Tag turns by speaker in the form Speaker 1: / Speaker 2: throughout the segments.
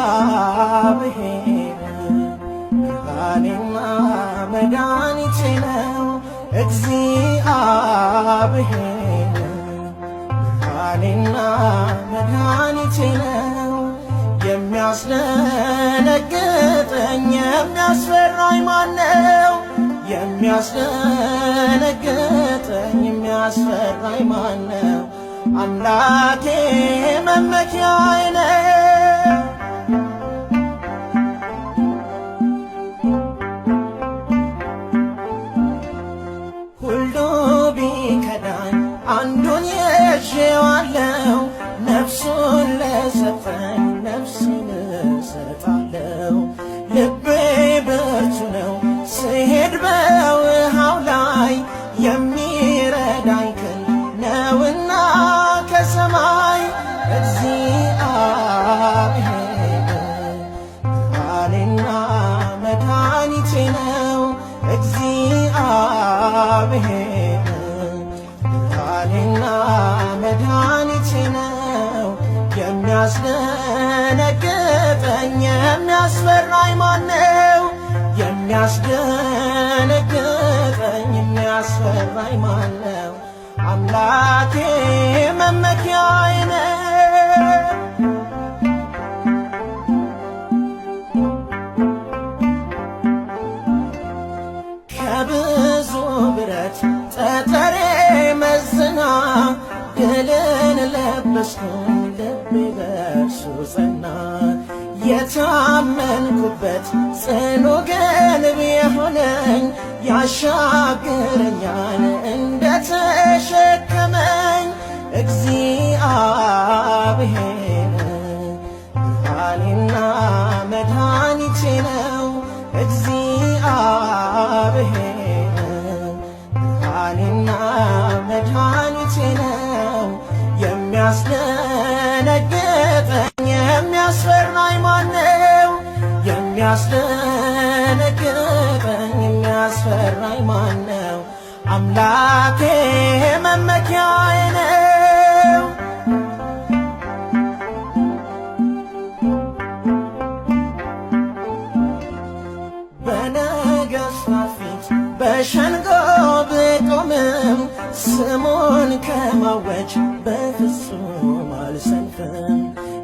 Speaker 1: እግዚአብሔር ብርሃኔና መድኃኒቴ ነው። እግዚአብሔር ብርሃኔና መድኃኒቴ ነው። የሚያስደነግጠኝ የሚያስፈራኝ ማነው? የሚያስደነግጠኝ የሚያስፈራኝ ማነው? አምላኬ መመኪያዬ ነው። ሁሉ ቢከዳኝ አንዱን ይዤዋለሁ። ነፍሱን ለሰጠኝ ነፍሴን እሰጣለሁ። ልቤ ብርቱ ነው ስሄድ በውሃው ላይ የሚረዳኝ ክንድ ነውና ከሰማይ። እግዚአብሔር ብርሃኔና መድኃኒቴ ነው። እግዚአብሔር ብርሃኔና መድኃኒቴ ነው። የሚያስደነግጠኝ የሚያስፈራኝ ማነው? የሚያስደነግጠኝ የሚያስፈራኝ ማነው? አምላኬ መመኪያዬ ነው። ከብዙ ብረት ጠጠሬ መዝና ድልን ለበስኩኝ ልቤ በእርሱ ጸና። የታመንኩበት ጽኑ ግንብ የሆነኝ ያሻግረኛል እንደተሸከመኝ። እግዚአብሔር ብርሃኔና መድኃኒቴ ነው። እግዚአብሔር ብርሃኔና መድኃኒቴ ነው። የሚያስደነግጠኝ የሚያስፈራኝ ማነው? የሚያስደነግጠኝ የሚያስፈራኝ ማነው? አምላኬ መመኪያዬ ነው። በነገሥታት ፊት በሸንጎ ብቆምም ስሙን ከማወጅ በፍጹም አልሰንፍም።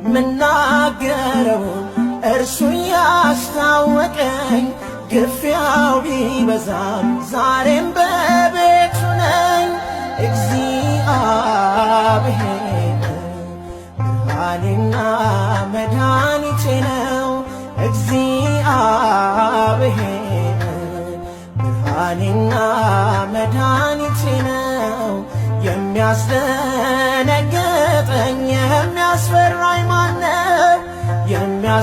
Speaker 1: ምናገረውን እርሱ ያስታወቀኝ ግፊያው ቢበዛም ዛሬም በቤቱ ነኝ። እግዚአብሔር ብርሃኔና መድኃኒቴ ነው። እግዚአብሔር ብርሃኔና መድኃኒቴ ነው። የሚያስደነግጠኝ የሚያስፈራኝ ማነው? የሚያስደነግጠኝ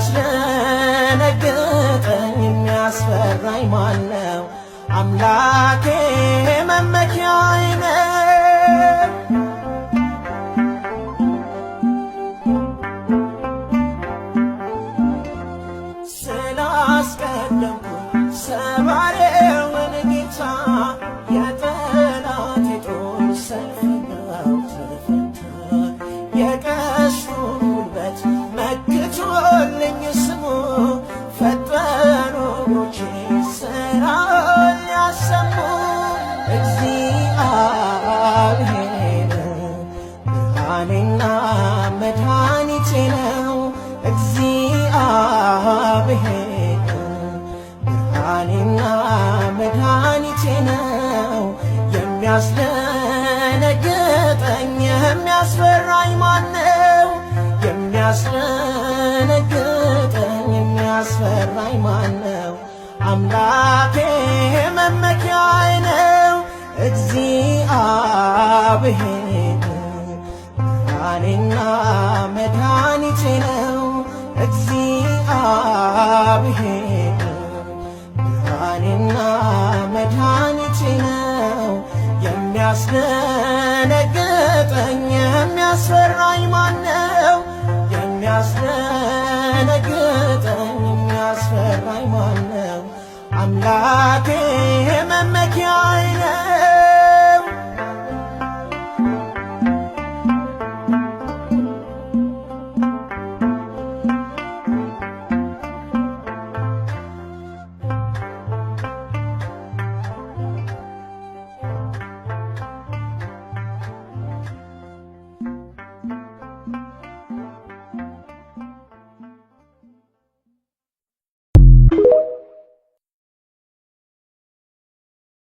Speaker 1: የሚያስፈራኝ ማነው? አምላኬ መመኪያዬ ነው። ስላስቀደምኩ ሰባሬውን ጌታ የጠላቴ ጦር ሰልፈኛው ተፈታ። የቀስቱ ጉልበት መክቶልኝ ስሙ ፈጠኑ እግሮቼ ሥራውን ሊያሰሙ። እግዚአብሔር ብርሃኔና መድኃኒቴ ነው። እግዚአብሔር ብርሃኔና መድኃኒቴ ነው። የሚያስደነግጠኝ የሚያስፈራኝ ማነው? የሚያስደነግጠኝ የሚያስፈራኝ ማነው? አምላኬ መመኪያዬ ነው። እግዚአብሔር ብርሃኔና መድኃኒቴ ነው። እግዚአብሔር ብርሃኔና መድኃኒቴ ነው። የሚያስደነግጠኝ የሚያስፈራኝ ማነው? የሚያስደነግጠኝ የሚያስፈራኝ ማነው? አምላኬ መመኪያዬ ነው።